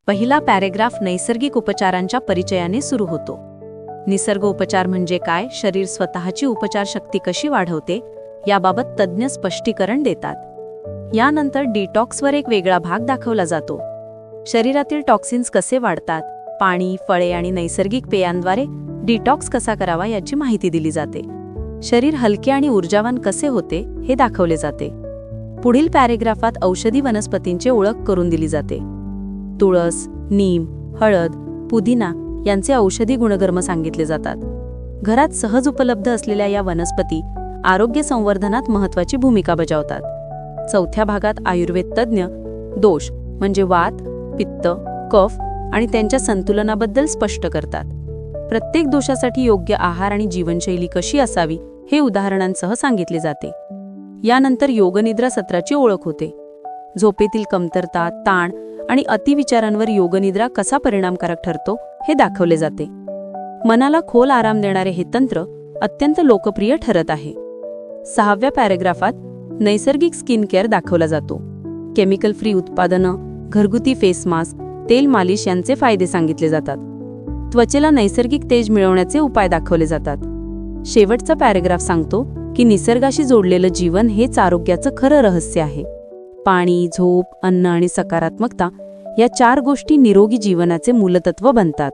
पहिला पॅरेग्राफ नैसर्गिक उपचारांच्या परिचयाने सुरू होतो. निसर्ग उपचार म्हणजे काय, शरीर स्वतःची उपचार शक्ती कशी वाढवते याबाबत तज्ज्ञ स्पष्टीकरण देतात. यानंतर डिटॉक्सवर एक वेगळा भाग दाखवला जातो. शरीरातील टॉक्सिन्स कसे वाढतात, पाणी, फळे आणि नैसर्गिक पेयांद्वारे डिटॉक्स कसा करावा याची माहिती दिली जाते. शरीर हलके आणि ऊर्जावान कसे होते हे दाखवले जाते. पुढील पॅरेग्राफात औषधी वनस्पतींची ओळख करून दिली जाते. तुळस, नीम, हळद, पुदिना यांचे औषधी गुणधर्म सांगितले जातात. घरात सहज उपलब्ध असलेल्या या वनस्पती आरोग्य संवर्धनात महत्त्वाची भूमिका बजावतात. चौथ्या भागात आयुर्वेद तज्ज्ञ दोष म्हणजे वात, पित्त, कफ आणि त्यांच्या संतुलनाबद्दल स्पष्ट करतात. प्रत्येक दोषासाठी योग्य आहार आणि जीवनशैली कशी असावी हे उदाहरणांसह सांगितले जाते. यानंतर योगनिद्रा सत्राची ओळख होते. झोपेतील कमतरता, ताण आणि अतिविचारांवर योगनिद्रा कसा परिणामकारक ठरतो हे दाखवले जाते. मनाला खोल आराम देणारे हे तंत्र अत्यंत लोकप्रिय ठरत आहे. 6व्या पॅरेग्राफात नैसर्गिक स्किन केअर दाखवला जातो. केमिकल फ्री उत्पादनं, घरगुती फेस मास्क, तेल मालिश यांचे फायदे सांगितले जातात. त्वचेला नैसर्गिक तेज मिळवण्याचे उपाय दाखवले जातात. शेवटचा पॅरेग्राफ सांगतो की निसर्गाशी जोडलेलं जीवन हेच आरोग्याचं खरं रहस्य आहे. पाणी, झोप, अन्न आणि सकारात्मकता या 4 गोष्टी निरोगी जीवनाचे मूलतत्व बनतात.